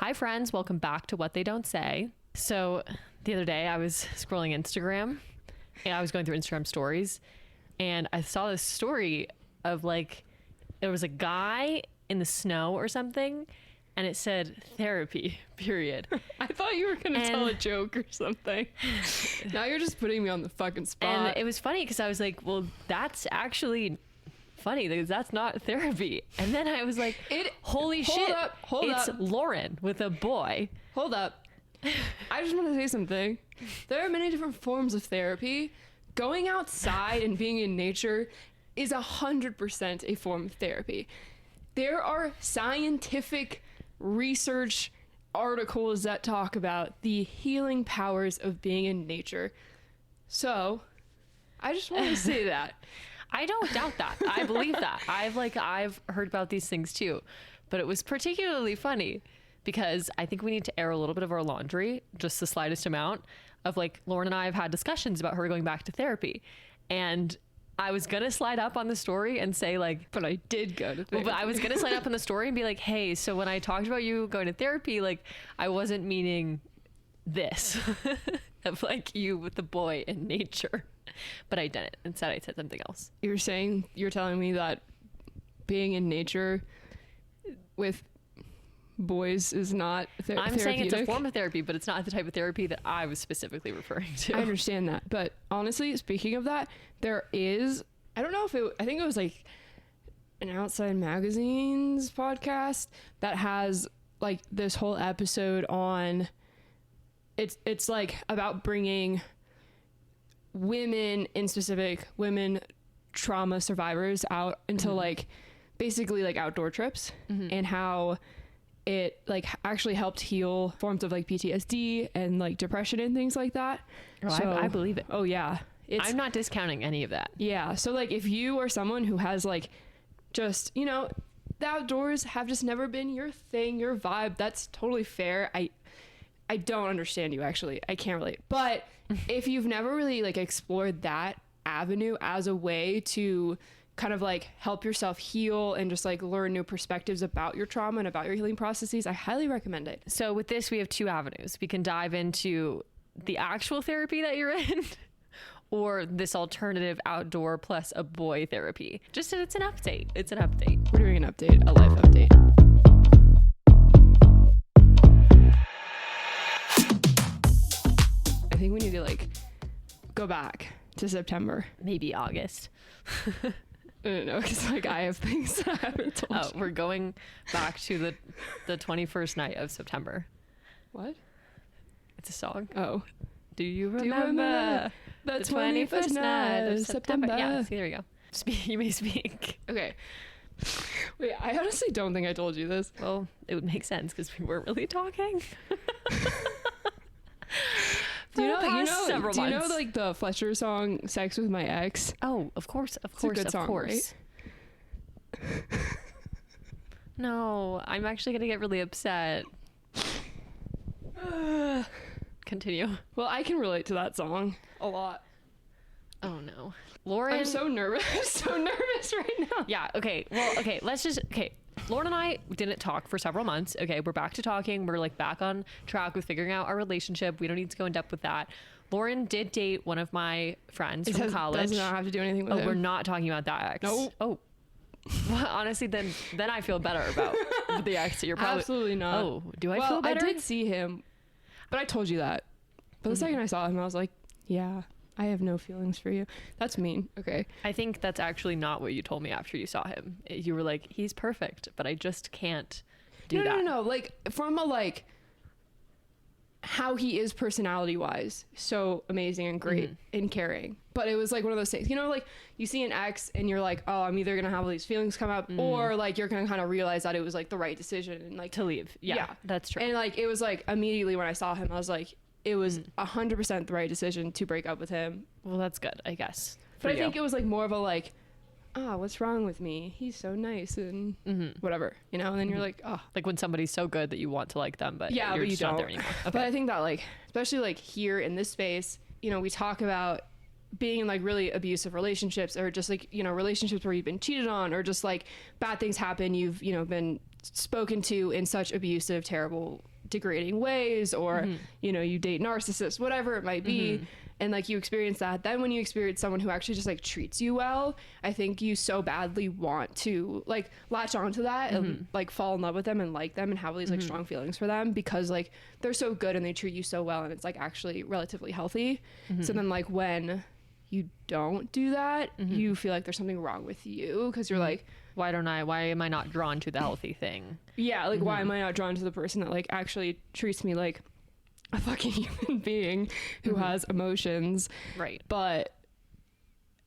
Hi friends, welcome back to What They Don't Say. So the other day I was scrolling Instagram and I was going through Instagram stories and I saw this story of like, there was a guy in the snow or something and it said therapy, period. I thought you were going to tell a joke or something. Now you're just putting me on the fucking spot. And it was funny because I was like, well, that's actually funny because that's not therapy. And then I was like, holy shit, it's Lauren with a boy. Hold up. I just want to say something. There are many different forms of therapy. Going outside and being in nature is 100% a form of therapy. There are scientific research articles that talk about the healing powers of being in nature. So, I just want to say that. I don't doubt that. I believe that. I've heard about these things too, but it was particularly funny because I think we need to air a little bit of our laundry, just the slightest amount of like Lauren and I have had discussions about her going back to therapy. And I was going to slide up on the story and say like, but I did go to therapy. Well, but I was going to slide up on the story and be like, hey, so when I talked about you going to therapy, like I wasn't meaning this of like you with the boy in nature. But I didn't. Instead, I said something else. You're telling me that being in nature with boys is not therapeutic? I'm saying it's a form of therapy, but it's not the type of therapy that I was specifically referring to. I understand that. But honestly, speaking of that, there is, I don't know if I think it was like an Outside Magazine's podcast that has like this whole episode on, it's like about bringing women, in specific women trauma survivors, out into like basically like outdoor trips, and how it like actually helped heal forms of like PTSD and like depression and things like that. Oh, so I believe it. Oh yeah, I'm not discounting any of that. Yeah, so like if you are someone who has like just, you know, the outdoors have just never been your thing, your vibe, that's totally fair. I don't understand you, actually. I can't relate. But if you've never really like explored that avenue as a way to kind of like help yourself heal and just like learn new perspectives about your trauma and about your healing processes, I highly recommend it. So with this, we have two avenues. We can dive into the actual therapy that you're in or this alternative outdoor plus a boy therapy. Just that it's an update. It's an update. We're doing an update, a life update. I think we need to like go back to September. Maybe August. I don't know, because like I have things that I haven't told you. We're going back to the 21st night of September. What? It's a song. Oh. Do you remember the 21st night of September? Yeah, see, there you go. You may speak. Okay. Wait, I honestly don't think I told you this. Well, it would make sense because we weren't really talking. Do you know like the Fletcher song "Sex with My Ex"? Oh, of course, It's a good song, right? No, I'm actually gonna get really upset. Continue. Well, I can relate to that song a lot. Oh no, Lauren. I'm so nervous. I'm so nervous right now. Yeah. Okay. Well. Okay. Lauren and I didn't talk for several months. Okay, we're back to talking. We're like back on track with figuring out our relationship. We don't need to go in depth with that. Lauren did date one of my friends from college. Does not have to do anything with him. We're not talking about that ex. No. Oh. Well, honestly, then I feel better about the ex that you're probably. Absolutely not. Oh, do I feel better? I did see him, but I told you that. But the second I saw him, I was like, yeah, I have no feelings for you. That's mean. Okay. I think that's actually not what you told me after you saw him. You were like, he's perfect, but I just can't do that. No. Like from a like how he is personality wise, so amazing and great and caring. But it was like one of those things, you know, like you see an ex and you're like, oh, I'm either gonna have all these feelings come up, or like you're gonna kind of realize that it was like the right decision and like to leave. Yeah, that's true. And like it was like immediately when I saw him, I was like, it was 100% the right decision to break up with him. Well, that's good, I guess. But I think it was like more of a like, what's wrong with me? He's so nice and whatever, you know? And then you're like, oh. Like when somebody's so good that you want to like them, but yeah, you're but just you don't. not there anymore. Okay. But I think that like, especially like here in this space, you know, we talk about being in like really abusive relationships, or just like, you know, relationships where you've been cheated on, or just like bad things happen. You've, you know, been spoken to in such abusive, terrible degrading ways, or Mm-hmm. you know, you date narcissists, whatever it might be. Mm-hmm. And like you experience that, then when you experience someone who actually just like treats you well, I think you so badly want to like latch onto that Mm-hmm. and like fall in love with them and like them and have all these like strong feelings for them, because like they're so good and they treat you so well, and it's like actually relatively healthy. Mm-hmm. So then like when you don't do that, you feel like there's something wrong with you, because you're like, why am I not drawn to the healthy thing? yeah, like why am I not drawn to the person that like actually treats me like a fucking human being who has emotions? Right. But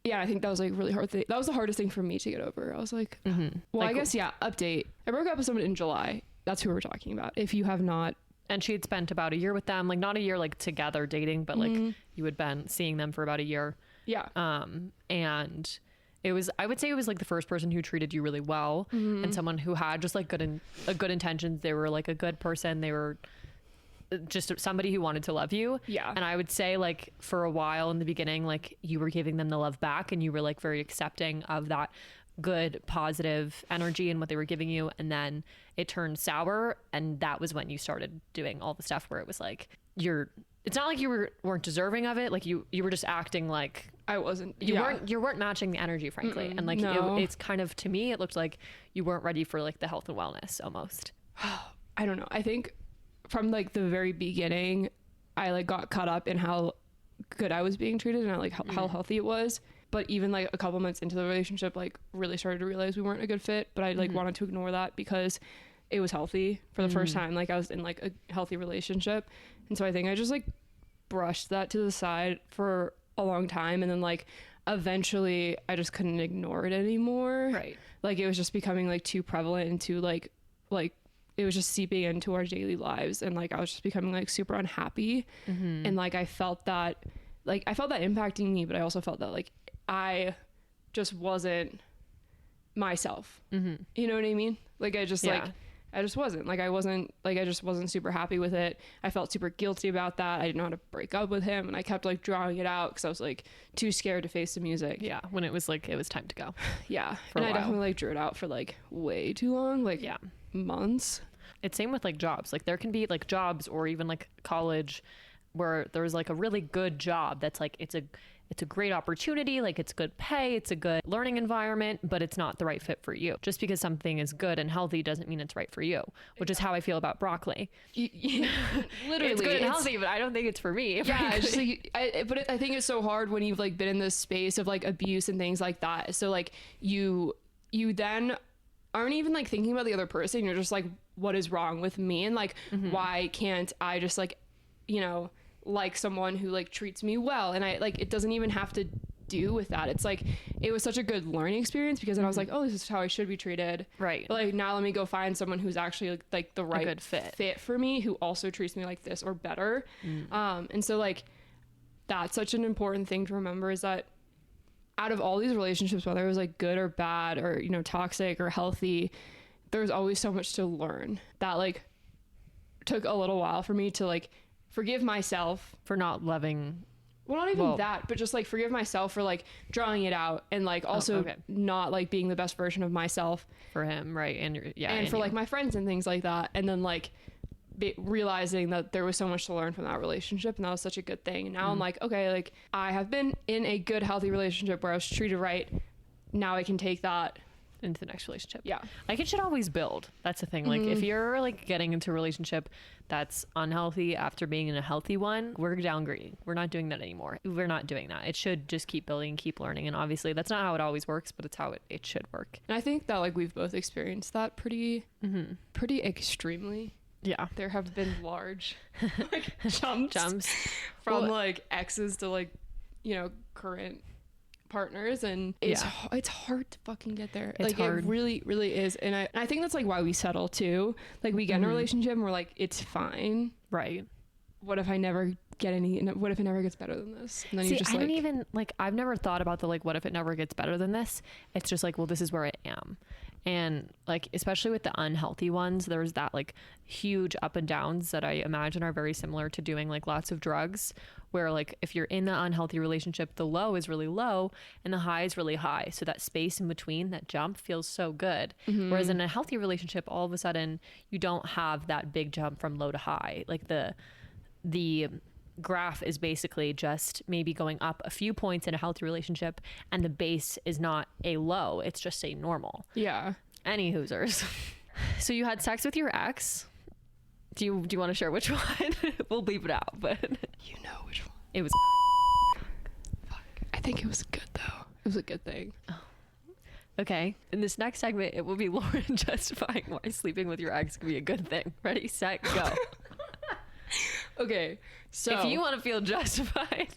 yeah, I think that was like really hard thing. That was the hardest thing for me to get over. I was like, well, Like, I guess, yeah, update. I broke up with someone in July. That's who we're talking about. If you have not. And she had spent about a year with them, like not a year like together dating, but like you had been seeing them for about a year. Yeah. And it was, I would say it was like the first person who treated you really well, and someone who had just like good intentions. They were like a good person. They were just somebody who wanted to love you. Yeah. And I would say like for a while in the beginning, like you were giving them the love back, and you were like very accepting of that good positive energy and what they were giving you. And then it turned sour, and that was when you started doing all the stuff where it was like it's not like you weren't deserving of it, like you were just acting like I wasn't. you weren't matching the energy, frankly. And like no. it's kind of, to me it looked like you weren't ready for like the health and wellness almost. I don't know. I think from like the very beginning, I like got caught up in how good I was being treated and like how healthy it was. But even like a couple months into the relationship, like really started to realize we weren't a good fit. But I like wanted to ignore that because it was healthy for the first time. Like I was in like a healthy relationship. And so I think I just like brushed that to the side for a long time. And then like eventually I just couldn't ignore it anymore. Right. Like it was just becoming like too prevalent and too like it was just seeping into our daily lives. And like I was just becoming like super unhappy. And like I felt that impacting me, but I also felt that like I just wasn't myself. You know what I mean? Like I just I just wasn't like, I just wasn't super happy with it. I felt super guilty about that. I didn't know how to break up with him, and I kept like drawing it out because I was like too scared to face the music. Yeah, when it was like it was time to go. Yeah. For a and I while. definitely like drew it out for like way too long, like months. It's same with like jobs. Like there can be like jobs or even like college where there's like a really good job that's like it's a great opportunity, like it's good pay, it's a good learning environment, but it's not the right fit for you. Just because something is good and healthy doesn't mean it's right for you, which is how I feel about broccoli. Literally, It's good and healthy, but I don't think it's for me. Yeah, it's just like, I think it's so hard when you've like been in this space of like abuse and things like that. So like you then aren't even like thinking about the other person. You're just like, what is wrong with me? And like, why can't I just like, you know, like someone who like treats me well? And I like, it doesn't even have to do with that. It's like, it was such a good learning experience because then I was like, oh, this is how I should be treated. Right. But like now let me go find someone who's actually like the right good fit for me, who also treats me like this or better. And so like, that's such an important thing to remember, is that out of all these relationships, whether it was like good or bad or, you know, toxic or healthy, there's always so much to learn. That like took a little while for me to like forgive myself For not loving. well, not even that, but just like forgive myself for like drawing it out and like also not like being the best version of myself For him, right? And and for like my friends and things like that. And then like realizing that there was so much to learn from that relationship, and that was such a good thing. And now I'm like, okay, like I have been in a good healthy relationship where I was treated right. Now I can take that into the next relationship. Yeah. Like it should always build. That's the thing. Like if you're like getting into a relationship that's unhealthy after being in a healthy one, we're downgrading. We're not doing that anymore. We're not doing that. It should just keep building, keep learning. And obviously that's not how it always works, but it's how it should work. And I think that like we've both experienced that pretty extremely. Yeah. There have been large like jumps from like exes to like, you know, current partners, and it's hard to fucking get there. It's like hard. It really is. And I think that's like why we settle too. Like we get in a relationship and we're like, it's fine. Right. What if I never get what if it never gets better than this? And then See, you just I don't even like, I've never thought about the like, what if it never gets better than this? It's just like, well, this is where I am. And like, especially with the unhealthy ones, there's that like huge up and downs that I imagine are very similar to doing like lots of drugs, where like if you're in the unhealthy relationship, the low is really low and the high is really high. So that space in between, that jump, feels so good. Whereas in a healthy relationship, all of a sudden you don't have that big jump from low to high. Like the graph is basically just maybe going up a few points in a healthy relationship, and the base is not a low, it's just a normal. Yeah. Any hoosers. So you had sex with your ex. Do you want to share which one? We'll bleep it out, but You know which one. it was Fuck. I think it was good though. It was a good thing. okay. In this next segment, it will be Lauren justifying why sleeping with your ex can be a good thing. Ready, set, go. Okay. So If you want to feel justified,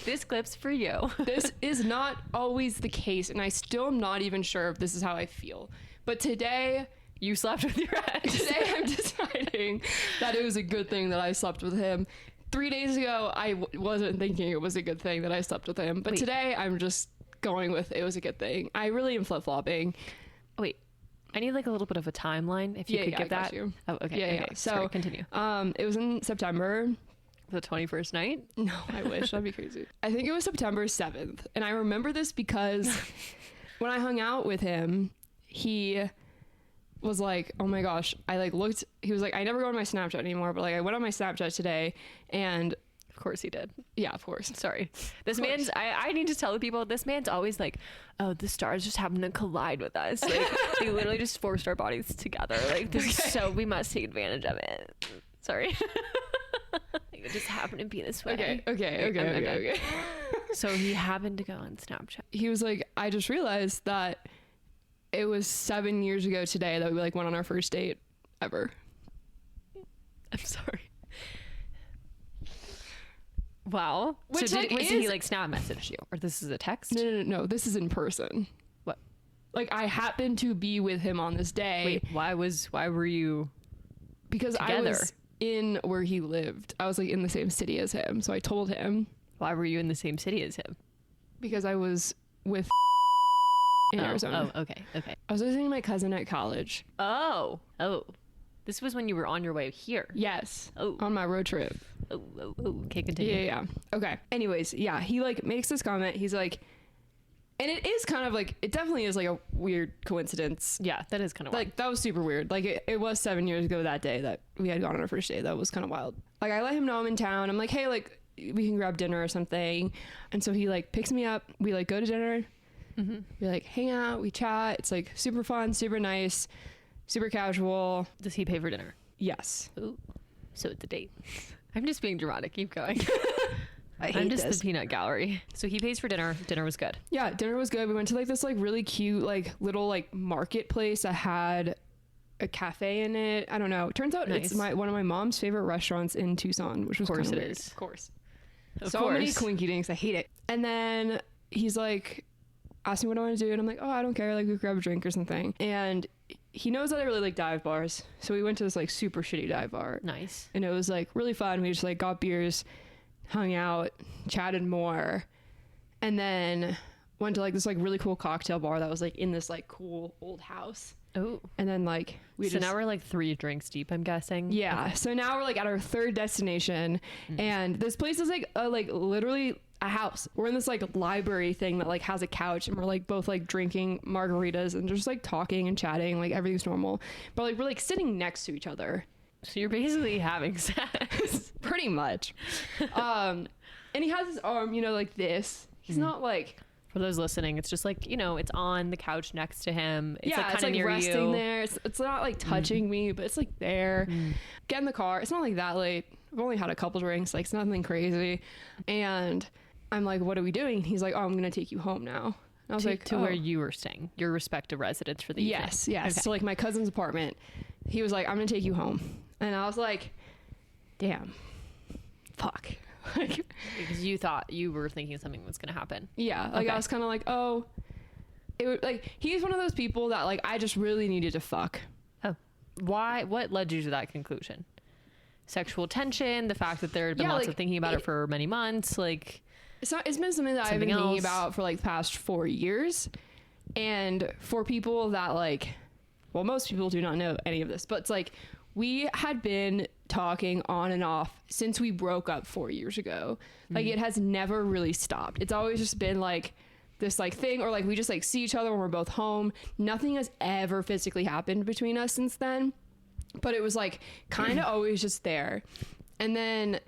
this clip's for you. this is not always the case, and I still am not even sure if this is how I feel. But today You slept with your ex. Today I'm deciding that it was a good thing that I slept with him. 3 days ago, I wasn't thinking it was a good thing that I slept with him. But Wait. today I'm just going with it was a good thing. I really am flip-flopping. Wait, I need like a little bit of a timeline if you could I give got that. you. Oh, okay. Yeah, okay. yeah. So Sorry, continue. It was in September. The 21st night? No, I wish. That'd be crazy. I think it was September 7th. And I remember this because when I hung out with him, he was like, oh my gosh, I like looked, he was like, I never go on my Snapchat anymore, but like I went on my Snapchat today, and Of course he did. yeah, of course. Sorry. This man's, I need to tell the people, this man's always like, oh, the stars just happen to collide with us. Like, they literally just forced our bodies together. Like, this is so, we must take advantage of it. Sorry. Like, it just happened to be this way. Okay. So he happened to go on Snapchat. He was like, I just realized that it was 7 years ago today that we like went on our first date ever. I'm sorry. Wow. Which, so like, did he is- like snap message you, or this is a text? No, this is in person. What? Like I happened to be with him on this day. Wait, why were you? Because I together? was in where he lived. I was like in the same city as him. So I told him Why were you in the same city as him? because I was with in Arizona. Oh, okay. I was visiting my cousin at college. Oh. This was when you were on your way here. Yes. Oh. On my road trip. Oh. Okay, continue. Yeah. Okay. Anyways, yeah, he like makes this comment. He's like, and it is kind of like, it definitely is like a weird coincidence. Yeah, that is kind of Like that was super weird. Like it was 7 years ago that day that we had gone on our first date. That was kind of wild. Like I let him know I'm in town. I'm like, hey, like we can grab dinner or something. And so he like picks me up. We like go to dinner. We like hang out. We chat. It's like super fun, super nice, super casual. Does he pay for dinner? Yes. Ooh. So it's a date. I'm just being dramatic. Keep going. I I'm just the peanut gallery. So he pays for dinner. Dinner was good. Yeah, dinner was good. We went to like this like really cute like little like marketplace that had a cafe in it. I don't know. Turns out Nice. it's one of my mom's favorite restaurants in Tucson, which was Of course kinda it weird. is. Of course. Of So course. many coinky dinks. I hate it. And then he's like, asked me what I want to do, and I'm like, oh, I don't care. Like we grab a drink or something. And he knows that I really like dive bars, so we went to this like super shitty dive bar. Nice. And it was like really fun. We just like got beers, hung out, chatted more, and then went to like this like really cool cocktail bar that was like in this like cool old house. Oh. And then like So now we're like 3 drinks deep, I'm guessing. yeah. Okay. So now we're like at our third destination, and this place is like literally a house. We're in this like library thing that like has a couch, and we're like both like drinking margaritas and just like talking and chatting, like everything's normal. But like we're like sitting next to each other. So you're basically having sex. Pretty much. And he has his arm, you know, like this. He's not like For those listening, it's just like, it's on the couch next to him. It's yeah, like it's kind of like near resting you. there. It's not like touching me, but it's like there. Get in the car. It's not like that late. I've only had a couple drinks. Like it's nothing crazy. And I'm like, what are we doing? He's like, oh, I'm gonna take you home now. And I was like, to oh. where you were staying, your respective residence for the evening. Yes. Okay. So like my cousin's apartment. He was like, I'm gonna take you home, and I was like, damn, fuck. Like, Because you were thinking something was going to happen. yeah. Like Okay. I was kind of like, oh, it would like he's one of those people that like I just really needed to fuck. Oh. Why? What led you to that conclusion? Sexual tension, the fact that there had been Yeah, lots like, of thinking about it for many months, like... It's been something that I've Something been thinking else. about for like the past 4 years. And for people that like well, most people do not know any of this, but it's like we had been talking on and off since we broke up 4 years ago. Like it has never really stopped. It's always just been like this like thing, or like we just like see each other when we're both home. Nothing has ever physically happened between us since then, but it was like kind of always just there. And then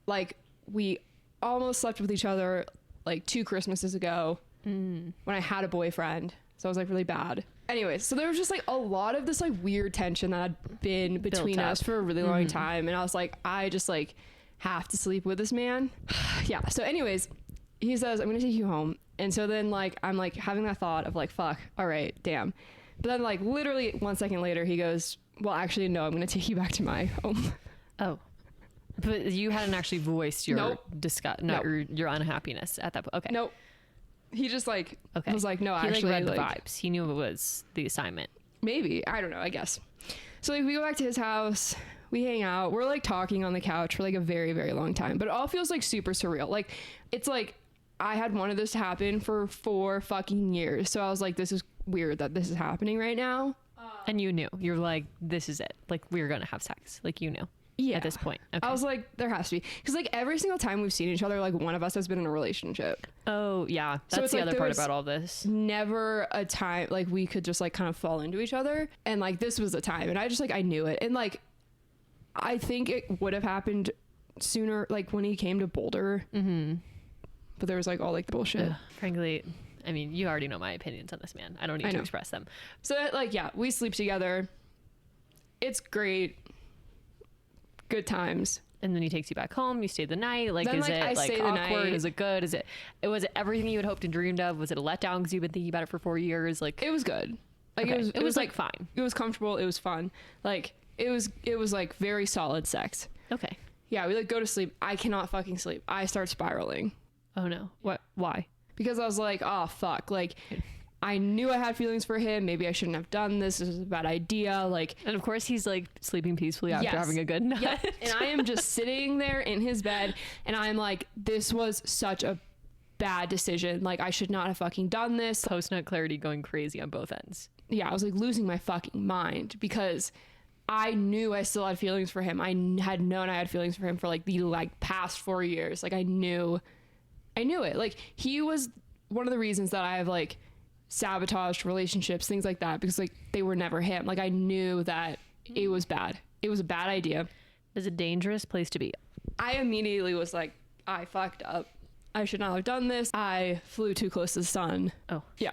like we almost slept with each other like 2 Christmases ago when I had a boyfriend. So it was like really bad. Anyways, so there was just like a lot of this like weird tension that had been between us for a really long time. And I was like, I just like have to sleep with this man. Yeah. So anyways, he says, I'm going to take you home. And so then like, I'm like having that thought of like, fuck, all right, damn. But then like literally 1 second later, he goes, well, actually, no, I'm going to take you back to my home. Oh. But you hadn't actually voiced your disgust, your unhappiness at that point. Okay. Nope. He just like was like, no, he actually, like read the vibes. He knew it was the assignment. Maybe, I don't know. I guess. So like we go back to his house. We hang out. We're like talking on the couch for like a very, very long time. But it all feels like super surreal. Like it's like I had wanted this to happen for 4 fucking years. So I was like, this is weird that this is happening right now. And you knew. You're like, this is it. Like we're gonna have sex. Like you knew. Yeah. At this point. Okay. I was like, there has to be. Because like every single time we've seen each other, like one of us has been in a relationship. Oh yeah. So That's it's the like other there part was about all this. Never a time like we could just like kind of fall into each other. And like this was a time. And I just like, I knew it. And like, I think it would have happened sooner, like when he came to Boulder. But there was like all like the bullshit. Frankly, I mean, you already know my opinions on this man. I don't need to express them. So like, yeah, we sleep together. It's great. Good times. And then he takes you back home. You stay the night. Like, then, is like, it I like stay the awkward? night. Is it good? Was it everything you had hoped and dreamed of? Was it a letdown because you've been thinking about it for 4 years? Like, It was good. Like okay. it was like fine. It was comfortable. It was fun. Like it was like very solid sex. Okay. Yeah, we like go to sleep. I cannot fucking sleep. I start spiraling Oh no. What? Why? because I was like, oh fuck. Like I knew I had feelings for him. Maybe I shouldn't have done this. This was a bad idea. Like, And of course, he's like sleeping peacefully after Yes. having a good night. yeah. And I am just sitting there in his bed and I'm like, this was such a bad decision. Like I should not have fucking done this. Post nut clarity going crazy on both ends. Yeah, I was like losing my fucking mind because I knew I still had feelings for him. I had known I had feelings for him for like the like past 4 years. Like I knew it. Like he was one of the reasons that I have like sabotaged relationships, things like that, because like they were never him. Like I knew that it was bad. It was a bad idea. It's a dangerous place to be. I immediately was like, I fucked up. I should not have done this. I flew too close to the sun. Oh. Yeah.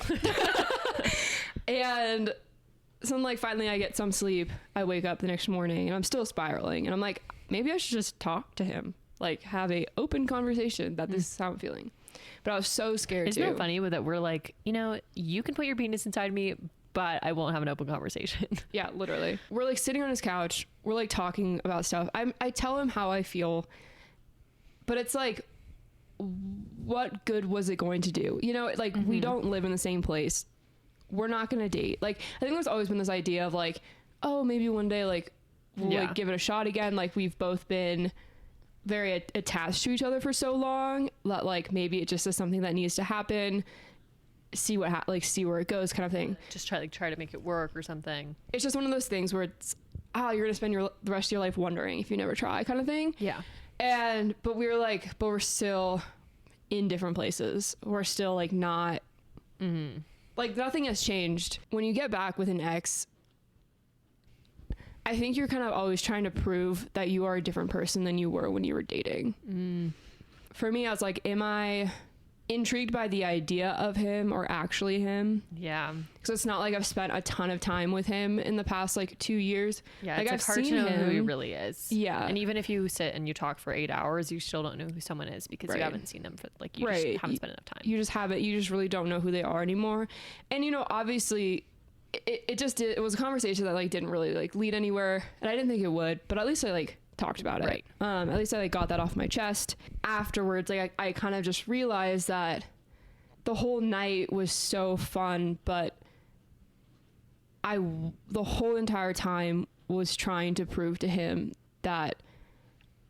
And so like finally I get some sleep. I wake up the next morning and I'm still spiraling. And I'm like, maybe I should just talk to him. Like have a open conversation that this is how I'm feeling. But I was so scared Isn't too. it funny that we're like, you know, you can put your penis inside me, but I won't have an open conversation. Yeah, literally. We're like sitting on his couch. We're like talking about stuff. I tell him how I feel, but it's like, what good was it going to do? You know, like we don't live in the same place. We're not going to date. Like, I think there's always been this idea of like, oh, maybe one day, like we'll like give it a shot again. Like we've both been very attached to each other for so long that like maybe it just is something that needs to happen. See what see where it goes, kind of thing. Just try to make it work or something. It's just one of those things where it's, you're gonna spend the rest of your life wondering if you never try, kind of thing. Yeah. But we were like, but we're still in different places. We're still like not, like nothing has changed. When you get back with an ex, I think you're kind of always trying to prove that you are a different person than you were when you were dating. For me, I was like, am I intrigued by the idea of him or actually him? Yeah. Because it's not like I've spent a ton of time with him in the past like 2 years. Yeah, like it's I've hard to seen know who he him. really is. Yeah. And even if you sit and you talk for 8 hours, you still don't know who someone is because Right. you haven't seen them for like you Right. just haven't spent enough time. You just really don't know who they are anymore. And you know, obviously it was a conversation that like didn't really like lead anywhere, and I didn't think it would, but at least I like talked about it. Right. At least I like got that off my chest. Afterwards, like I kind of just realized that the whole night was so fun, but the whole entire time was trying to prove to him that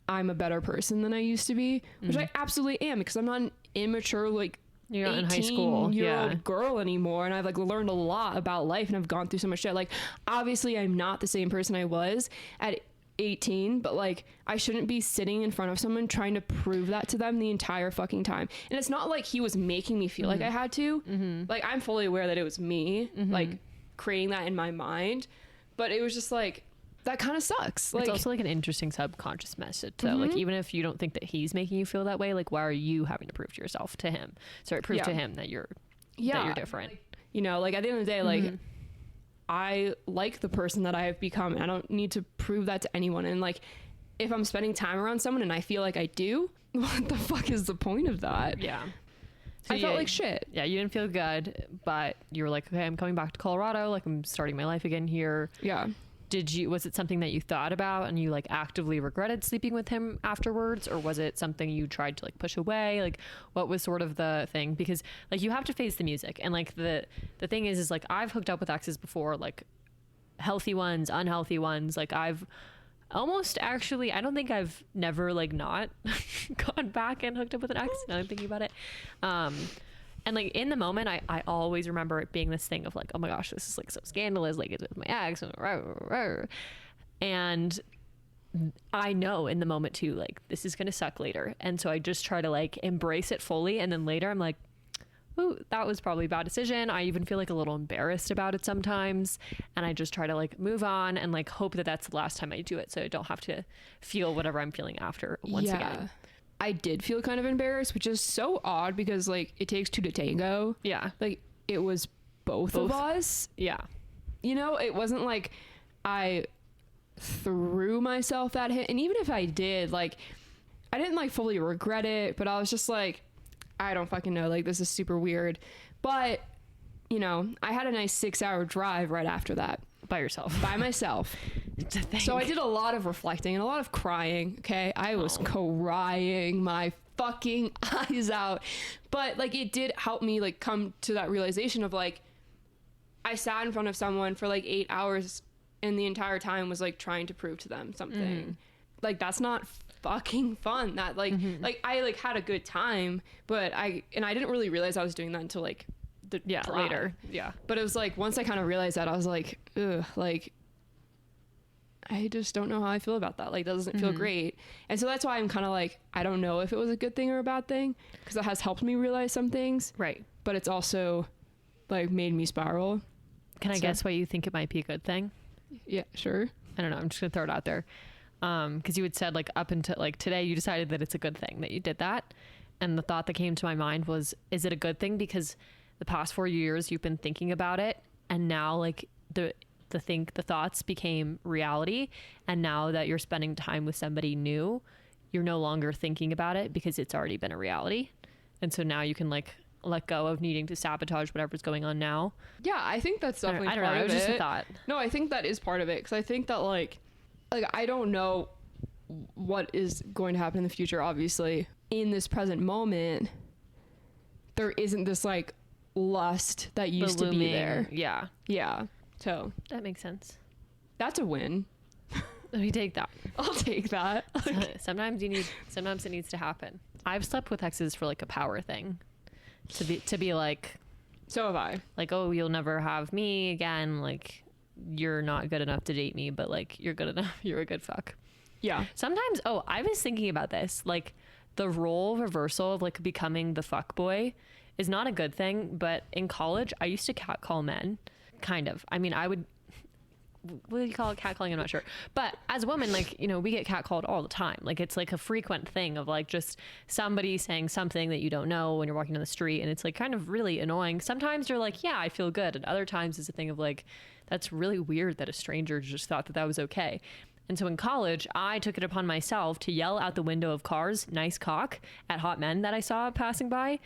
I'm a better person than I used to be, which I absolutely am, because I'm not an immature like You're not in high school. 18-year-old girl anymore, and I've like learned a lot about life, and I've gone through so much shit. Like, obviously I'm not the same person I was at 18, but like I shouldn't be sitting in front of someone trying to prove that to them the entire fucking time. And it's not like he was making me feel like I had to. Like, I'm fully aware that it was me like creating that in my mind, but it was just like, that kind of sucks. Like, it's also like an interesting subconscious message though. Like, even if you don't think that he's making you feel that way, like, why are you having to prove to yourself, to him, prove to him that you're that you're different? You know, like at the end of the day, like I like the person that I have become. I don't need to prove that to anyone. And like, if I'm spending time around someone and I feel like I do, what the fuck is the point of that? Yeah. So I felt like shit. Yeah, you didn't feel good, but you were like, okay, I'm coming back to Colorado. Like, I'm starting my life again here. Yeah. Was it something that you thought about and you like actively regretted sleeping with him afterwards, or was it something you tried to like push away? Like, what was sort of the thing? Because like, you have to face the music, and like the thing is like, I've hooked up with exes before, like healthy ones, unhealthy ones. Like, I've almost, actually, I don't think I've never like not gone back and hooked up with an ex. Now I'm thinking about it. And like, in the moment, I always remember it being this thing of like, oh my gosh, this is like so scandalous, like it's with my ex, and I know in the moment too, like, this is gonna suck later. And so I just try to like embrace it fully, and then later I'm like, ooh, that was probably a bad decision. I even feel like a little embarrassed about it sometimes, and I just try to like move on and like hope that that's the last time I do it, so I don't have to feel whatever I'm feeling after once again. I did feel kind of embarrassed, which is so odd because like, it takes two to tango. Yeah. Like, it was both of us. Yeah. You know, it wasn't like I threw myself that hit. And even if I did, like, I didn't like fully regret it, but I was just like, I don't fucking know. Like, this is super weird. But, you know, I had a nice 6-hour drive right after that. By yourself. By myself. So I did a lot of reflecting and a lot of crying. Okay. I was crying my fucking eyes out. But like, it did help me like come to that realization of like, I sat in front of someone for like 8 hours and the entire time was like trying to prove to them something. Like, that's not fucking fun. That like, like I like had a good time, but I didn't really realize I was doing that until like later. Yeah. But it was like, once I kind of realized that, I was like, ugh, like, I just don't know how I feel about that. Like, that doesn't feel great. And so that's why I'm kind of like, I don't know if it was a good thing or a bad thing, because it has helped me realize some things. Right. But it's also like made me spiral. Can I guess why you think it might be a good thing? Yeah, sure. I don't know. I'm just gonna throw it out there. Because you had said like up until like today, you decided that it's a good thing that you did that. And the thought that came to my mind was, is it a good thing because the past 4 years you've been thinking about it, and now like the thoughts became reality, and now that you're spending time with somebody new, you're no longer thinking about it because it's already been a reality, and so now you can like let go of needing to sabotage whatever's going on now. Yeah, I think that's definitely I don't know. It was just a thought. No, I think that is part of it, because I think that like I don't know what is going to happen in the future. Obviously, in this present moment, there isn't this like lust that used to be there. Yeah. So that makes sense. That's a win. Let me take that. I'll take that. Sometimes it needs to happen. I've slept with exes for like a power thing, to be like, so have I. Like, oh, you'll never have me again. Like, you're not good enough to date me, but like, you're good enough. You're a good fuck. Yeah. Sometimes, I was thinking about this, like the role reversal of like becoming the fuck boy is not a good thing, but in college, I used to catcall men, kind of. I mean, what do you call it? Catcalling? I'm not sure. But as a woman, like, you know, we get catcalled all the time. Like, it's like a frequent thing of like just somebody saying something that you don't know when you're walking down the street. And it's like kind of really annoying. Sometimes you're like, yeah, I feel good. And other times it's a thing of like, that's really weird that a stranger just thought that was okay. And so in college, I took it upon myself to yell out the window of cars, nice cock, at hot men that I saw passing by.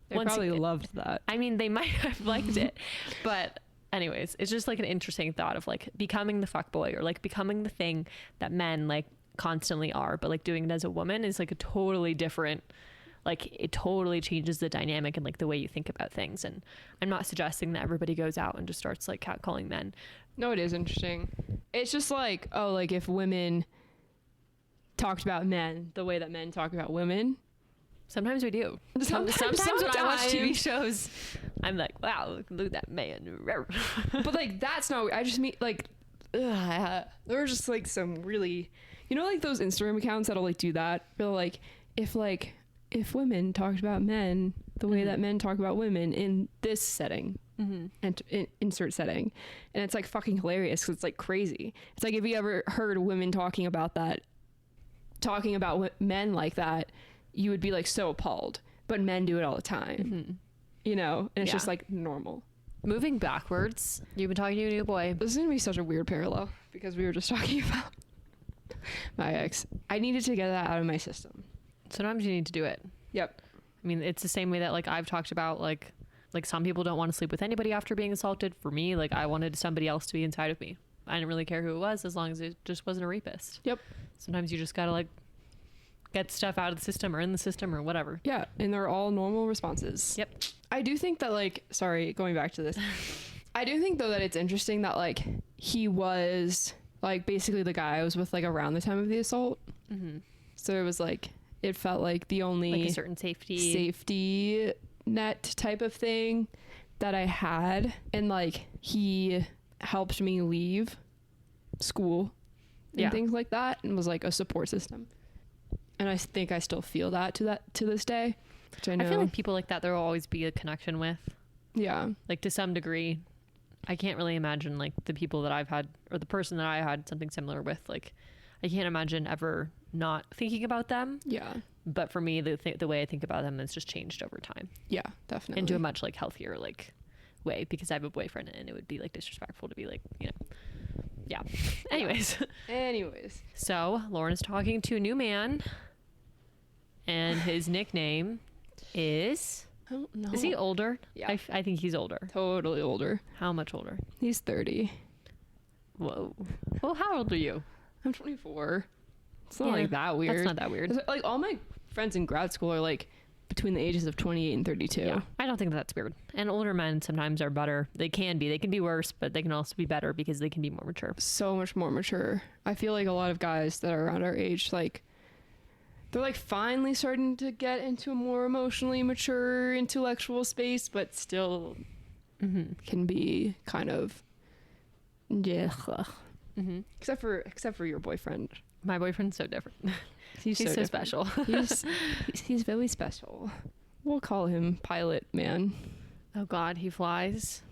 They probably loved that. I mean, they might have liked it. But anyways, it's just like an interesting thought of like becoming the fuckboy, or like becoming the thing that men like constantly are, but like doing it as a woman is like a totally different, like it totally changes the dynamic and like the way you think about things. And I'm not suggesting that everybody goes out and just starts like catcalling men. No, it is interesting. It's just like, oh, like if women talked about men the way that men talk about women, Sometimes we do. Sometimes when I watch TV shows, I'm like, wow, look at that man. But like, that's not, I just mean like, there were just like some really, you know, like those Instagram accounts that'll like do that. They're like, if women talked about men the way that men talk about women in this setting, and insert setting, and it's like fucking hilarious because it's like crazy. It's like, if you ever heard women talking about men like that, you would be like so appalled. But men do it all the time, you know, and it's just like normal. Moving backwards, you've been talking to your new boy. This is gonna be such a weird parallel because we were just talking about my ex. I needed to get that out of my system. Sometimes you need to do it. Yep. I mean, it's the same way that like I've talked about like some people don't want to sleep with anybody after being assaulted. For me, like I wanted somebody else to be inside of me. I didn't really care who it was as long as it just wasn't a rapist. Yep. Sometimes you just gotta like get stuff out of the system or in the system or whatever. Yeah, and they're all normal responses. Yep. I do think that like, sorry, going back to this, I do think though that it's interesting that like he was like basically the guy I was with like around the time of the assault. So it was like, it felt like the only like a certain safety net type of thing that I had. And like he helped me leave school and things like that, and was like a support system. And I think I still feel that to this day, which I know. I feel like people like that there will always be a connection with. Yeah. Like to some degree. I can't really imagine like the people that I've had or the person that I had something similar with. Like I can't imagine ever not thinking about them. Yeah. But for me, the way I think about them has just changed over time. Yeah, definitely. Into a much like healthier like way, because I have a boyfriend and it would be like disrespectful to be like, you know. Yeah. Anyways. So Lauren is talking to a new man, and his nickname is... I don't know. Is he older? Yeah. I think he's older. Totally older. How much older? He's 30. Whoa. Well, how old are you? I'm 24. It's not like that weird. That's not that weird. Like all my friends in grad school are like between the ages of 28 and 32. Yeah. I don't think that's weird. And older men sometimes are better. They can be worse, but they can also be better because they can be more mature. So much more mature. I feel like a lot of guys that are around our age, like they're like finally starting to get into a more emotionally mature intellectual space, but still can be kind of except for your boyfriend. My boyfriend's so different. He's so different. special. he's very special. We'll call him Pilot Man. Oh God, he flies.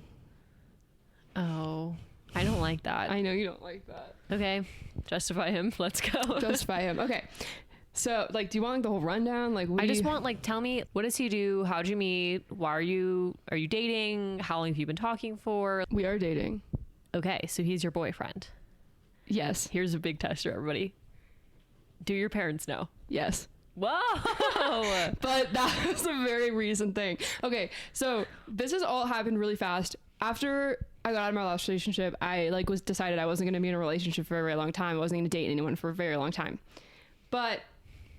Oh, I don't like that. I know you don't like that. Okay, justify him. Let's go. Justify him. Okay. So, like, do you want like the whole rundown? Like, I just want like, tell me, what does he do? How'd you meet? Why are you dating? How long have you been talking for? We are dating. Okay, so he's your boyfriend. Yes. Here's a big test for everybody. Do your parents know? Yes. Whoa! But that was a very recent thing. Okay, so this has all happened really fast. After I got out of my last relationship, I like was decided I wasn't going to be in a relationship for a very long time. I wasn't going to date anyone for a very long time. But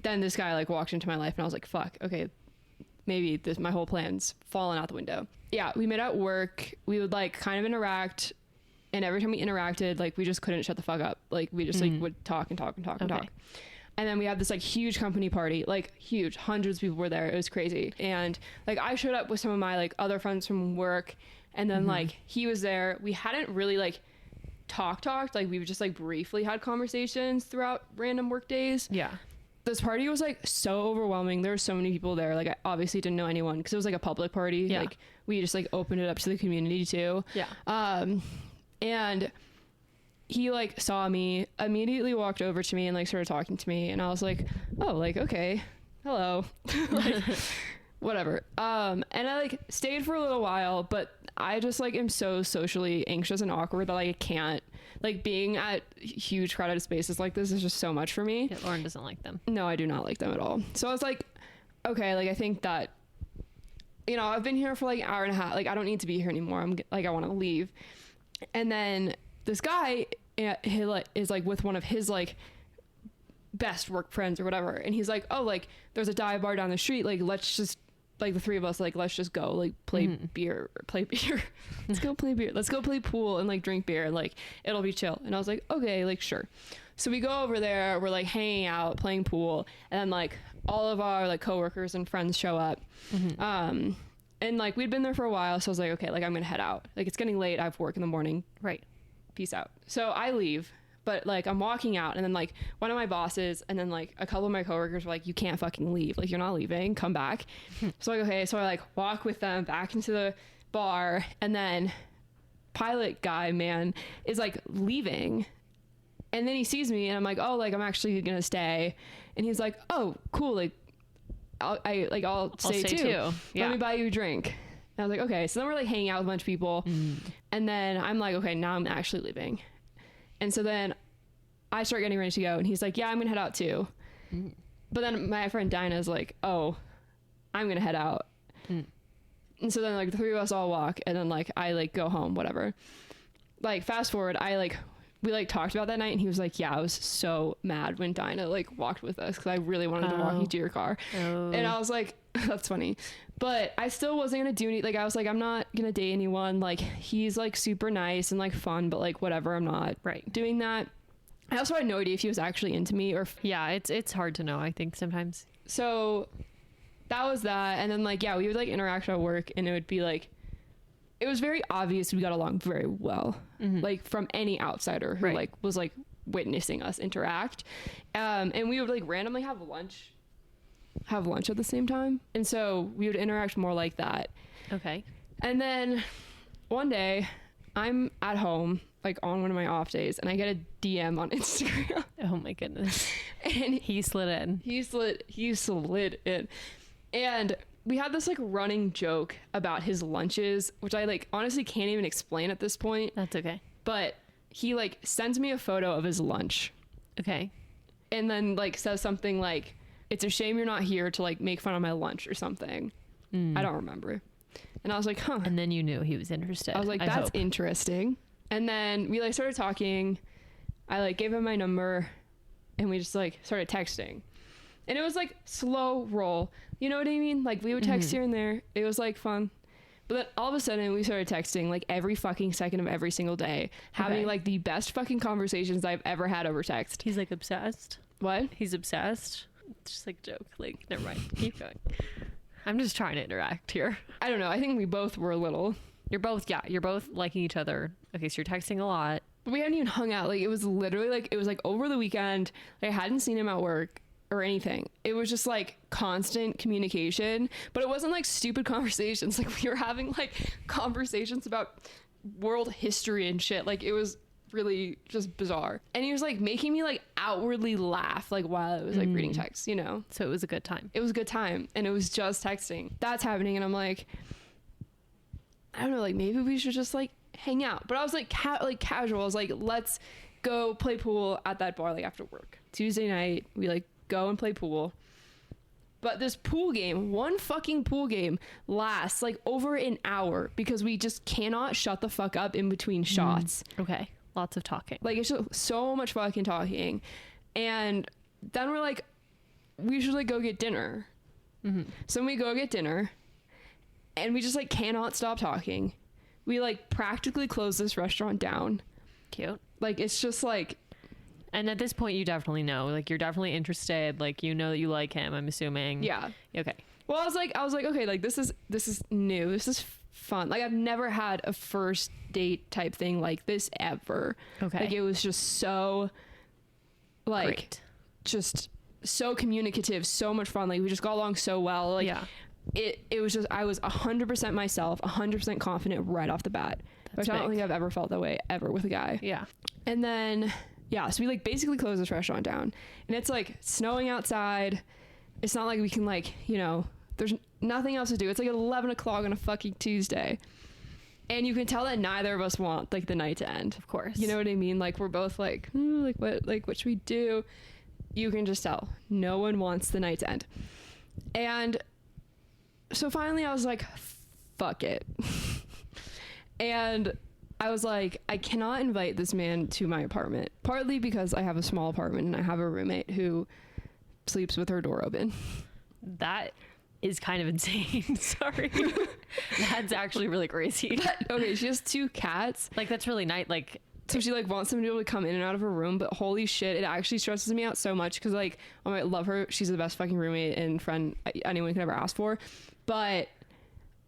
then this guy like walked into my life, and I was like, fuck, okay, maybe my whole plan's fallen out the window. Yeah, we met at work. We would like kind of interact, and every time we interacted, like we just couldn't shut the fuck up. Like we just like would talk and talk and talk and talk. And then we had this like huge company party, like huge, hundreds of people were there. It was crazy. And like I showed up with some of my like other friends from work, and then like he was there. We hadn't really like talked, like we've just like briefly had conversations throughout random work days. Yeah. This party was like so overwhelming. There were so many people there. Like I obviously didn't know anyone because it was like a public party. Yeah. Like we just like opened it up to the community too. Yeah. And he like saw me, immediately walked over to me and like started talking to me, and I was like, oh, like, okay, hello. Like, whatever. And I like stayed for a little while, but I just like am so socially anxious and awkward that like I can't, like being at huge crowded spaces like this is just so much for me. Yeah, Lauren doesn't like them. No, I do not like them at all. So I was like, okay, like I think that, you know, I've been here for like an hour and a half. Like I don't need to be here anymore. I'm like, I want to leave. And then this guy he like is like with one of his like best work friends or whatever, and he's like, oh, like there's a dive bar down the street, like let's just like the three of us, like let's just go like play beer. Let's go play beer, let's go play pool and like drink beer, and like it'll be chill. And I was like, okay, like sure. So we go over there, we're like hanging out, playing pool, and then like all of our like coworkers and friends show up. And like we'd been there for a while, so I was like, okay, like I'm gonna head out. Like it's getting late, I have work in the morning. Right. Peace out. So I leave, but like I'm walking out, and then like one of my bosses and then like a couple of my coworkers were like, you can't fucking leave. Like you're not leaving, come back. So like, okay, so I like walk with them back into the bar, and then pilot guy man is like leaving, and then he sees me, and I'm like, oh, like I'm actually gonna stay, and he's like, oh cool, like I'll stay too. Yeah. Let me buy you a drink. And I was like, okay. So then we're like hanging out with a bunch of people, and then I'm like, okay, now I'm actually leaving. And so then I start getting ready to go, and he's like, yeah, I'm gonna head out too. But then my friend Dinah is like, oh, I'm gonna head out. And so then like the three of us all walk, and then like I like go home, whatever. Like fast forward, we like talked about that night, and he was like, yeah, I was so mad when Dinah like walked with us because I really wanted to walk you to your car. And I was like, that's funny. But I still wasn't gonna do any, like I was like, I'm not gonna date anyone. Like he's like super nice and like fun, but like whatever, I'm not doing that. I also had no idea if he was actually into me or yeah, it's hard to know, I think, sometimes. So that was that. And then like, yeah, we would like interact at work, and it would be like, it was very obvious we got along very well, like from any outsider who like was like witnessing us interact. And we would like randomly have lunch at the same time, and so we would interact more like that. Okay. And then one day I'm at home like on one of my off days, and I get a DM on Instagram. Oh my goodness. And he slid in. He slid in. And we had this like running joke about his lunches, which I like honestly can't even explain at this point. That's okay. But he like sends me a photo of his lunch. Okay. And then like says something like, it's a shame you're not here to like make fun of my lunch or something. I don't remember. And I was like, huh. And then you knew he was interested. I was like, that's interesting. And then we like started talking. I like gave him my number, and we just like started texting. And it was like slow roll. You know what I mean? Like we would text here and there. It was like fun. But then all of a sudden we started texting like every fucking second of every single day, having like the best fucking conversations I've ever had over text. He's like obsessed. What? He's obsessed. It's just like a joke. Like, never mind. Keep going. I'm just trying to interact here. I don't know. I think we both were a little. You're both liking each other. Okay, so you're texting a lot. We hadn't even hung out. Like it was literally like, it was like over the weekend. Like, I hadn't seen him at work or anything. It was just like constant communication, but it wasn't like stupid conversations. Like we were having like conversations about world history and shit. Like it was really just bizarre. And he was like making me like outwardly laugh like while I was like reading texts, you know? So it was a good time. It was a good time, and it was just texting. That's happening, and I'm like, I don't know, like maybe we should just like hang out. But I was like casual. I was like, let's go play pool at that bar like after work. Tuesday night, we like go and play pool. But this pool game, one fucking pool game, lasts like over an hour because we just cannot shut the fuck up in between shots. Okay. Lots of talking. Like it's just so much fucking talking. And then we're like, we should like go get dinner. So we go get dinner, and we just like cannot stop talking. We like practically close this restaurant down. Cute. Like it's just like, and at this point you definitely know, like you're definitely interested, like you know that you like him, I'm assuming. Yeah. Okay. Well, I was like okay, like this is new, this is fun. Like I've never had a first date type thing like this ever. Okay. Like it was just so like great. Just so communicative, so much fun. Like we just got along so well. Like yeah. It was just, I was 100% myself, 100% confident right off the bat. Which I don't think I've ever felt that way ever with a guy. Yeah. And then yeah, so we like basically closed this restaurant down, and it's like snowing outside. It's not like we can like, you know, there's nothing else to do. It's like 11 o'clock on a fucking Tuesday, and you can tell that neither of us want like the night to end. Of course. You know what I mean? Like we're both like, what should we do? You can just tell no one wants the night to end. And so finally I was like, fuck it. And I was like, I cannot invite this man to my apartment, partly because I have a small apartment and I have a roommate who sleeps with her door open. That is kind of insane. Sorry. That's actually really crazy. Okay, she has 2 cats. Like that's really nice. Like So she like wants somebody to be able to come in and out of her room, but holy shit, it actually stresses me out so much because like, oh, I love her. She's the best fucking roommate and friend anyone could ever ask for. But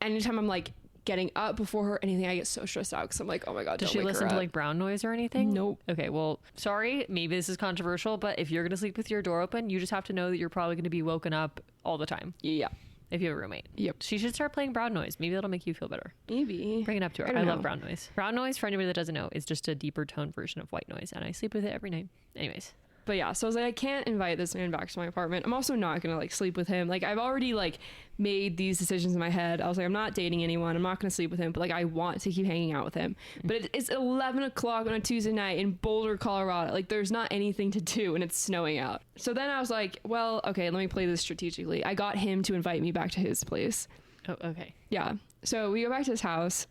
anytime I'm like getting up before her, anything, I get so stressed out because I'm like, oh my god, does she listen to like brown noise or anything? Nope. Okay, well, sorry, maybe this is controversial, but if you're gonna sleep with your door open, you just have to know that you're probably gonna be woken up all the time. Yeah. If you have a roommate. Yep. She should start playing brown noise. Maybe that'll make you feel better. Maybe. Bring it up to her. I love brown noise. Brown noise, for anybody that doesn't know, is just a deeper tone version of white noise, and I sleep with it every night. Anyways. But yeah, so I was like, I can't invite this man back to my apartment. I'm also not gonna like sleep with him. Like I've already like made these decisions in my head. I was like, I'm not dating anyone. I'm not gonna sleep with him. But like I want to keep hanging out with him. But it's 11 o'clock on a Tuesday night in Boulder, Colorado. Like there's not anything to do and it's snowing out. So then I was like, well, okay, let me play this strategically. I got him to invite me back to his place. Oh, okay. Yeah. So we go back to his house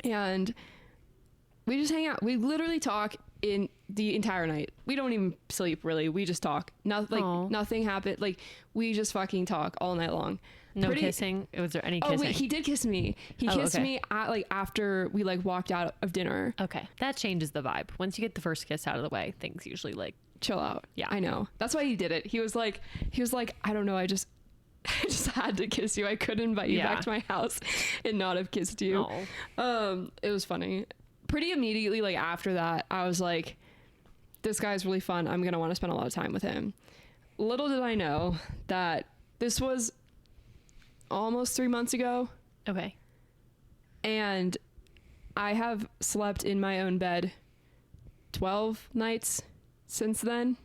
and we just hang out. We literally talk in the entire night. We don't even sleep really. We just talk. Nothing happened. Like we just fucking talk all night long. No kissing? Was there any kissing? Oh wait, he did kiss me. He kissed me at like after we like walked out of dinner. Okay. That changes the vibe. Once you get the first kiss out of the way, things usually like chill out. Yeah. I know. That's why he did it. He was like, I don't know, I just had to kiss you. I couldn't invite you back to my house and not have kissed you. It was funny. Pretty immediately, like after that, I was like, this guy's really fun. I'm gonna want to spend a lot of time with him. Little did I know that this was almost 3 months ago. Okay. And I have slept in my own bed 12 nights since then.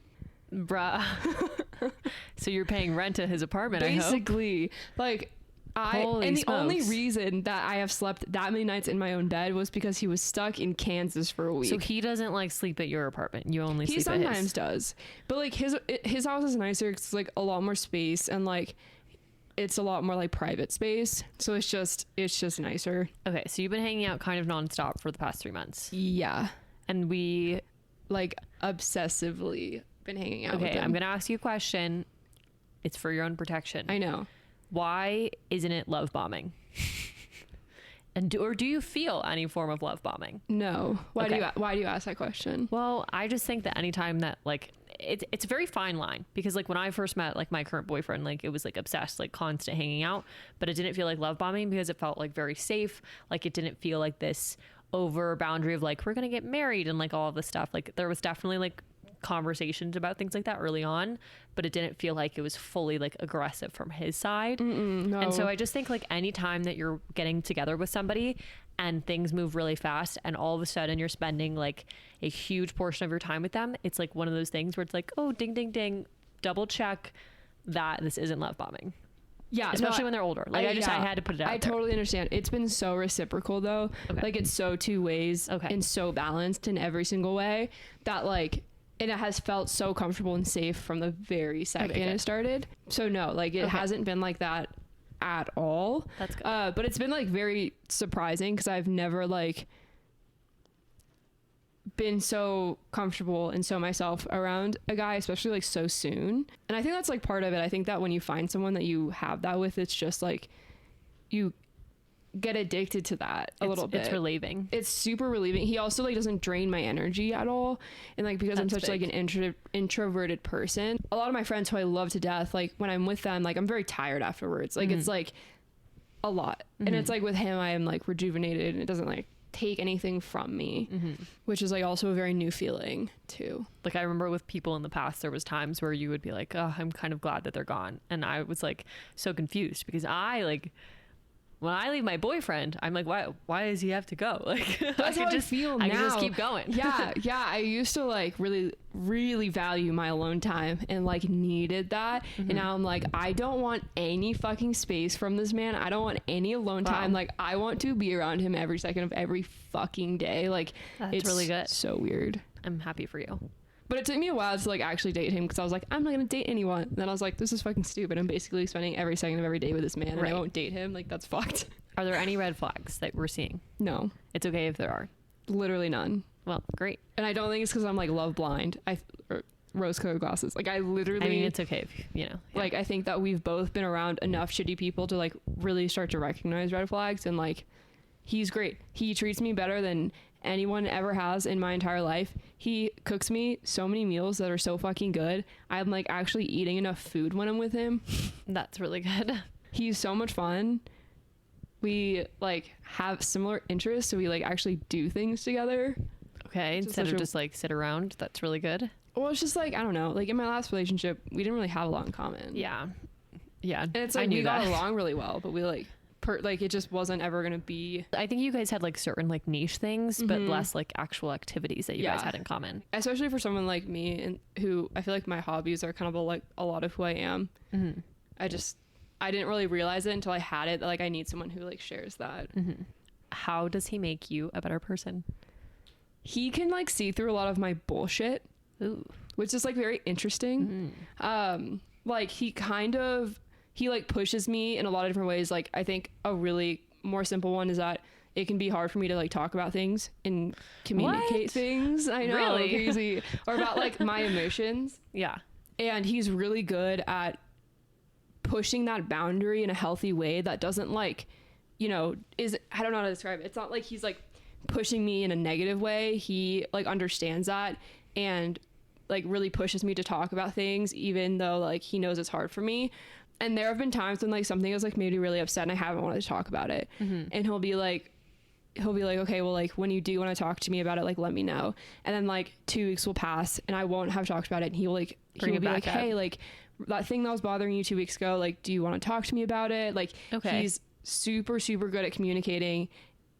Bruh. So you're paying rent at his apartment, basically. Like Holy smokes. Only reason that I have slept that many nights in my own bed was because he was stuck in Kansas for a week. So he doesn't like sleep at your apartment. You only sleep at his. He sometimes does. But like his house is nicer. It's like a lot more space and like it's a lot more like private space. So it's just nicer. Okay, so you've been hanging out kind of nonstop for the past 3 months. Yeah. And we like obsessively been hanging out with him. I'm gonna ask you a question. It's for your own protection. I know. Why isn't it love bombing? And do you feel any form of love bombing? No. Why do you ask that question? Well, I just think that anytime that like it's a very fine line, because like when I first met like my current boyfriend, like it was like obsessed, like constant hanging out, but it didn't feel like love bombing because it felt like very safe. Like it didn't feel like this over boundary of like we're gonna get married and like all of this stuff. Like there was definitely like conversations about things like that early on, but it didn't feel like it was fully like aggressive from his side. No. And so I just think like anytime that you're getting together with somebody and things move really fast and all of a sudden you're spending like a huge portion of your time with them, it's like one of those things where it's like, oh, ding ding ding, double check that this isn't love bombing. Yeah, especially when they're older. Like I had to put it out. I totally understand. It's been so reciprocal though. Okay. Like it's so two ways and so balanced in every single way that like and it has felt so comfortable and safe from the very second it started. So no, like it hasn't been like that at all. That's good. But it's been like very surprising because I've never like been so comfortable and so myself around a guy, especially like so soon. And I think that's like part of it. I think that when you find someone that you have that with, it's just like you get addicted to that a little bit. It's relieving. It's super relieving. He also like doesn't drain my energy at all. And like because I'm such like an introverted person, a lot of my friends who I love to death, like when I'm with them, like I'm very tired afterwards. Like it's like a lot. And it's like with him I am like rejuvenated and it doesn't like take anything from me, which is like also a very new feeling too. Like I remember with people in the past, there was times where you would be like, oh, I'm kind of glad that they're gone. And I was like so confused because I like when I leave my boyfriend, I'm like, why does he have to go? Like that's how I feel now. I can just keep going. Yeah. I used to like really, really value my alone time and like needed that. And now I'm like, I don't want any fucking space from this man. I don't want any alone time. Like I want to be around him every second of every fucking day. Like it's really good. So weird. I'm happy for you. But it took me a while to like actually date him because I was like, I'm not gonna date anyone. And then I was like, this is fucking stupid. I'm basically spending every second of every day with this man and I won't date him. Like that's fucked. Are there any red flags that we're seeing? No. It's okay if there are. Literally none. Well, great. And I don't think it's because I'm like love blind. Or rose-colored glasses. Like I literally. I mean, it's okay if you know. Yeah. Like I think that we've both been around enough shitty people to like really start to recognize red flags and like he's great. He treats me better than anyone ever has in my entire life. He cooks me so many meals that are so fucking good. I'm like actually eating enough food when I'm with him. That's really good. He's so much fun. We like have similar interests, so we like actually do things together. Okay, instead of just like sit around. That's really good. Well, it's just like, I don't know, like in my last relationship we didn't really have a lot in common. Yeah, and it's like we got along really well, but we like like it just wasn't ever gonna be. I think you guys had like certain like niche things, but less like actual activities that you guys had in common. Especially for someone like me, and who I feel like my hobbies are kind of like a lot of who I am. I didn't really realize it until I had it, that like I need someone who like shares that. How does he make you a better person? He can like see through a lot of my bullshit. Ooh. Which is like very interesting. Like he like pushes me in a lot of different ways. Like I think a really more simple one is that it can be hard for me to like talk about things and communicate things. I know, really crazy. Or about like my emotions. Yeah. And he's really good at pushing that boundary in a healthy way that doesn't like, I don't know how to describe it. It's not like he's like pushing me in a negative way. He like understands that and like really pushes me to talk about things, even though like he knows it's hard for me. And there have been times when like something has like made me really upset and I haven't wanted to talk about it. And he'll be like, okay, well, like when you do want to talk to me about it, like let me know. And then like 2 weeks will pass and I won't have talked about it. And he'll be like, hey, like that thing that was bothering you 2 weeks ago, like, do you want to talk to me about it? Like, he's super, super good at communicating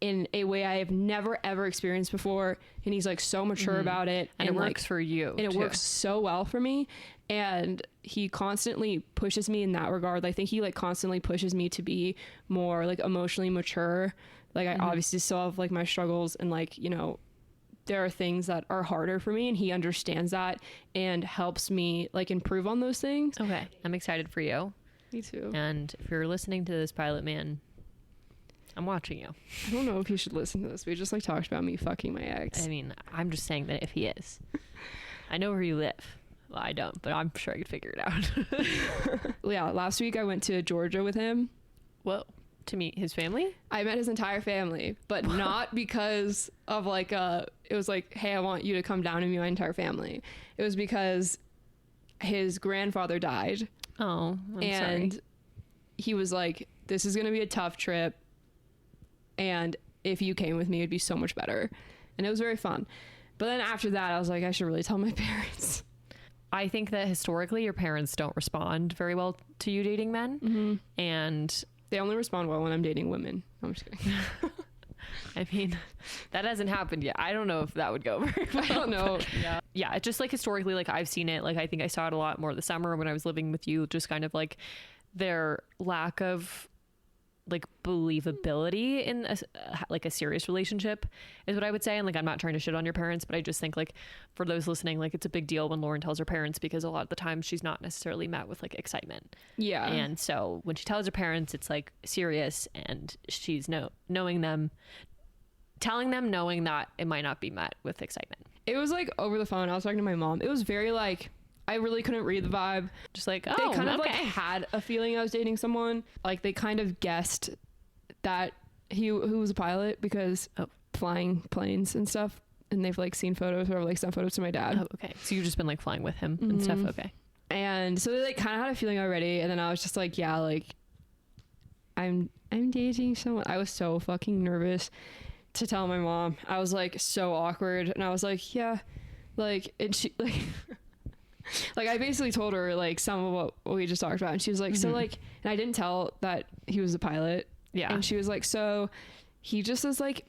in a way I have never, ever experienced before. And he's like so mature about it. And it works for you. And it works so well for me. And he constantly pushes me in that regard. I think he like constantly pushes me to be more like emotionally mature. Like I obviously still have like my struggles and like, there are things that are harder for me and he understands that and helps me like improve on those things. Okay. I'm excited for you. Me too. And if you're listening to this, Pilot Man, I'm watching you. I don't know if he should listen to this. We just like talked about me fucking my ex. I mean, I'm just saying that if he is. I know where you live. Well, I don't, but I'm sure I could figure it out. Yeah, last week I went to Georgia with him. Whoa. To meet his family? I met his entire family, but not because of like it was like, hey, I want you to come down and meet my entire family. It was because his grandfather died. Oh, I'm sorry. He was like, this is going to be a tough trip. And if you came with me, it'd be so much better. And it was very fun. But then after that, I was like, I should really tell my parents. I think that historically your parents don't respond very well to you dating men. And they only respond well when I'm dating women. I'm just kidding. I mean, that hasn't happened yet. I don't know if that would go very well. I don't know. Yeah, it's just like historically, like I've seen it. Like I think I saw it a lot more this summer when I was living with you, just kind of like their lack of like believability in a serious relationship is what I would say. And like, I'm not trying to shit on your parents, but I just think like for those listening, like it's a big deal when Lauren tells her parents, because a lot of the time she's not necessarily met with like excitement. Yeah. And so when she tells her parents, it's like serious, and she's telling them knowing that it might not be met with excitement. It was like over the phone. I was talking to my mom. It was very like, I really couldn't read the vibe. Just like, oh, they kind of okay. like had a feeling I was dating someone. Like they kind of guessed that who was a pilot because flying planes and stuff. And they've like seen photos or like sent photos to my dad. Oh, okay. So you've just been like flying with him and stuff. Okay. And so they like kind of had a feeling already. And then I was just like, yeah, like I'm dating someone. I was so fucking nervous to tell my mom. I was like so awkward. And I was like, yeah, like, and she like, like I basically told her like some of what we just talked about, and she was like, so like, and I didn't tell that he was a pilot. Yeah. And she was like, so he just is like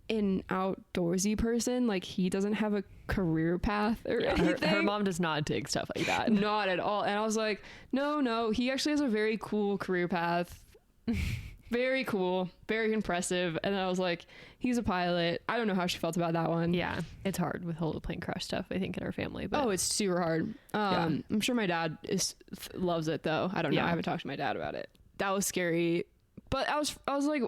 an outdoorsy person, like he doesn't have a career path or anything. Her mom does not dig stuff like that. Not at all. And I was like, no, he actually has a very cool career path. Very cool, very impressive. And I was like, he's a pilot. I don't know how she felt about that one. Yeah, it's hard with whole plane crash stuff, I think, in our family. But it's super hard. I'm sure my dad loves it though. I don't know. I haven't talked to my dad about it. That was scary. But I was like,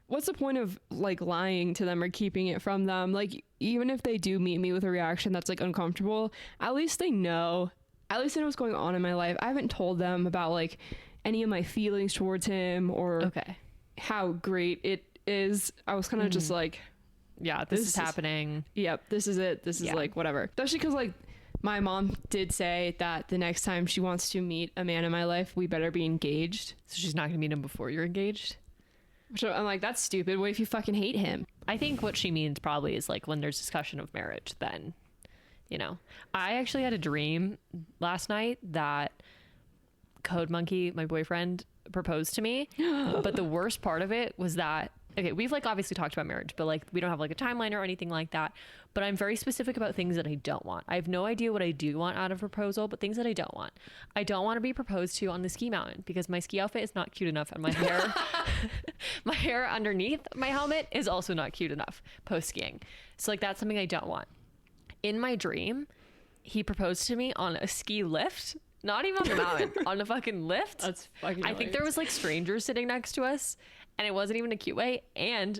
what's the point of like lying to them or keeping it from them? Like, even if they do meet me with a reaction that's like uncomfortable, at least they know. At least they know what's going on in my life. I haven't told them about like any of my feelings towards him or how great it is. I was kind of just like, Yeah, this is happening. Yep, this is it. This is like whatever. Especially because like my mom did say that the next time she wants to meet a man in my life, we better be engaged. So she's not going to meet him before you're engaged? So I'm like, that's stupid. What if you fucking hate him? I think what she means probably is like when there's discussion of marriage, then, you know. I actually had a dream last night that Code Monkey, my boyfriend, proposed to me. But the worst part of it was that, okay, we've like obviously talked about marriage, but like we don't have like a timeline or anything like that. But I'm very specific about things that I don't want. I have no idea what I do want out of a proposal, but things that I don't want. I don't want to be proposed to on the ski mountain because my ski outfit is not cute enough, and my hair, my hair underneath my helmet is also not cute enough post skiing. So like that's something I don't want. In my dream, he proposed to me on a ski lift. Not even on the mountain, on a fucking lift. That's fucking I think there was like strangers sitting next to us, and it wasn't even a cute way. And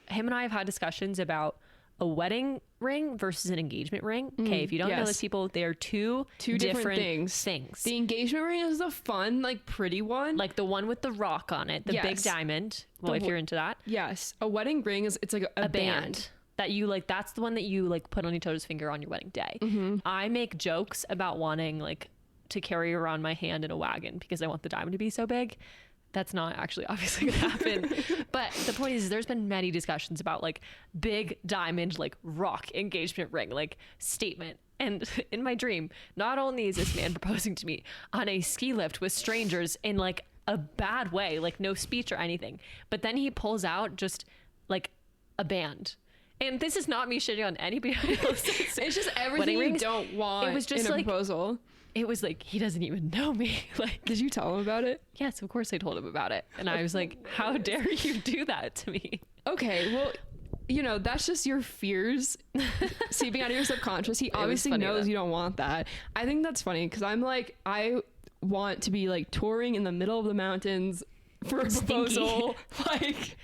him and I have had discussions about a wedding ring versus an engagement ring. Okay, if you don't know those people, they are two different things. The engagement ring is the fun, like pretty one. Like the one with the rock on it, the big diamond. Well, if you're into that. Yes. A wedding ring is, it's like a band. That you like, that's the one that you like put on each other's finger on your wedding day. I make jokes about wanting like to carry around my hand in a wagon because I want the diamond to be so big. That's not actually obviously gonna happen. But the point is there's been many discussions about like big diamond, like rock engagement ring, like statement. And in my dream, not only is this man proposing to me on a ski lift with strangers in like a bad way, like no speech or anything, but then he pulls out just like a band. And this is not me shitting on anybody else. It's just everything you don't want it was just in a like, proposal. It was like, he doesn't even know me. Like, did you tell him about it? Yes, of course I told him about it. And I was like, how dare you do that to me? Okay, well, you know, that's just your fears seeping out of your subconscious. He obviously knows you don't want that. I think that's funny because I'm like, I want to be like touring in the middle of the mountains for a proposal. Like...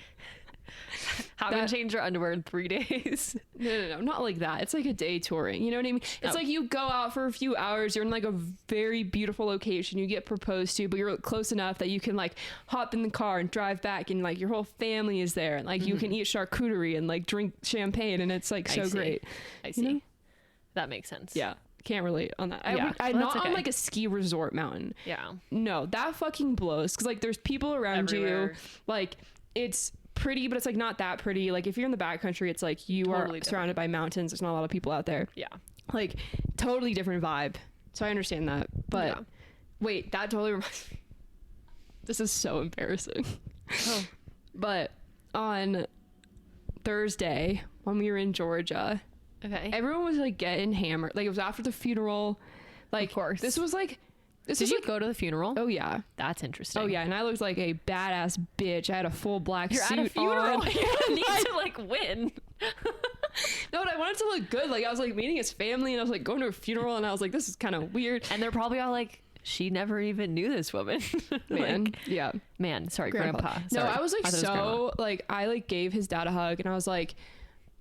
Haven't changed your underwear in 3 days. No, not like that. It's like a day touring. You know what I mean? It's like you go out for a few hours. You're in like a very beautiful location. You get proposed to, but you're close enough that you can like hop in the car and drive back, and like your whole family is there, and like you can eat charcuterie and like drink champagne, and it's like so great. I see. You know? That makes sense. Yeah. Can't relate on that. Yeah, I'm not on like a ski resort mountain. Yeah. No, that fucking blows because like there's people around you. Like it's pretty, but it's like not that pretty. Like if you're in the backcountry, it's like you are surrounded by mountains. There's not a lot of people out there. Yeah, like totally different vibe. So I understand that. But wait, that totally reminds me. This is so embarrassing. Oh. But on Thursday when we were in Georgia, everyone was like getting hammered. Like it was after the funeral. Like of course, this was like. Did you go to the funeral? Oh yeah, that's interesting. Oh yeah, and I looked like a badass bitch. I had a full black suit at a funeral. on. You need to like win. No, but I wanted to look good. Like I was like meeting his family, and I was like going to a funeral, and I was like, this is kind of weird. And they're probably all like, she never even knew this woman. Man, like, yeah, man. Sorry, grandpa. No, sorry. I was like I like gave his dad a hug, and I was like,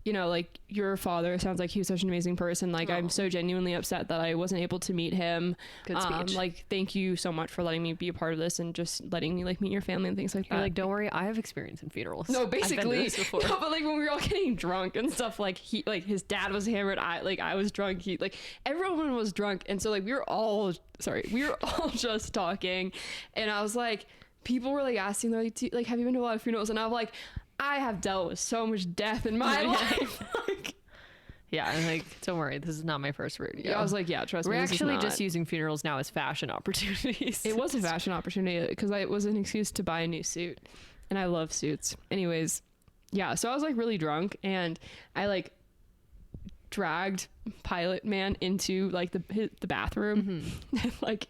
you know, like your father sounds like he was such an amazing person. Like I'm so genuinely upset that I wasn't able to meet him. Good speech. Like thank you so much for letting me be a part of this and just letting me like meet your family and things like that. You're like, don't worry, I have experience in funerals. No, basically. Before. No, but like when we were all getting drunk and stuff, like he like his dad was hammered. I was drunk. He like everyone was drunk, and so like we were all just talking, and I was like, people were like asking like have you been to a lot of funerals? And I'm like, I have dealt with so much death in my life. Like, yeah, I'm like, don't worry, this is not my first rodeo. Yeah, I was like, yeah, trust me. We're actually just using funerals now as fashion opportunities. It was a fashion opportunity because it was an excuse to buy a new suit, and I love suits. Anyways, yeah, so I was like really drunk, and I like dragged Pilot Man into like the bathroom. Like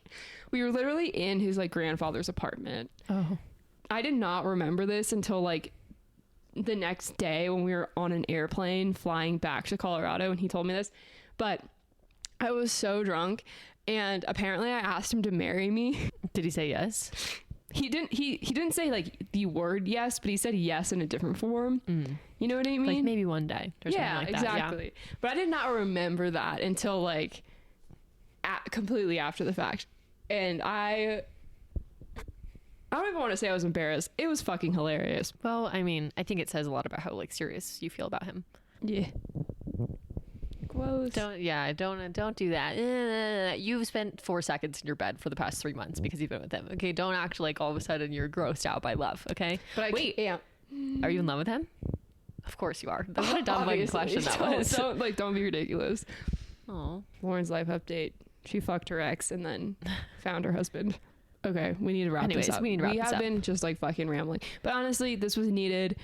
we were literally in his like grandfather's apartment. Oh, I did not remember this until like the next day when we were on an airplane flying back to Colorado, and he told me this. But I was so drunk, and apparently I asked him to marry me. Did he say yes? He didn't say like the word yes, but he said yes in a different form. You know what I mean? Like maybe one day or something like that. Exactly. Yeah. But I did not remember that until like completely after the fact. And I don't even want to say I was embarrassed. It was fucking hilarious. Well, I mean, I think it says a lot about how like serious you feel about him. Yeah. Gross. Don't do that. You've spent 4 seconds in your bed for the past 3 months because you've been with him. Okay, don't act like all of a sudden you're grossed out by love. Okay, But wait, yeah. Are you in love with him? Of course you are. What a dumb fucking question that was. Don't be ridiculous. Oh, Lauren's life update. She fucked her ex and then found her husband. Okay, we need to wrap this up. We have been just like fucking rambling. But honestly, this was needed.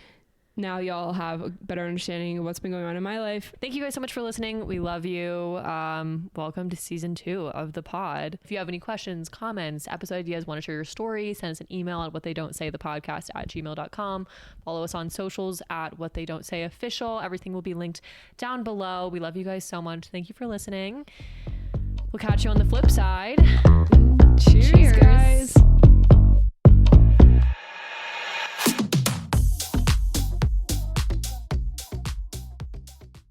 Now y'all have a better understanding of what's been going on in my life. Thank you guys so much for listening. We love you. Welcome to season 2 of the pod. If you have any questions, comments, episode ideas, want to share your story, send us an email at whattheydon'tsaythepodcast@gmail.com. Follow us on socials at whattheydon'tsayofficial. Everything will be linked down below. We love you guys so much. Thank you for listening. We'll catch you on the flip side. Cheers. Cheers. Guys.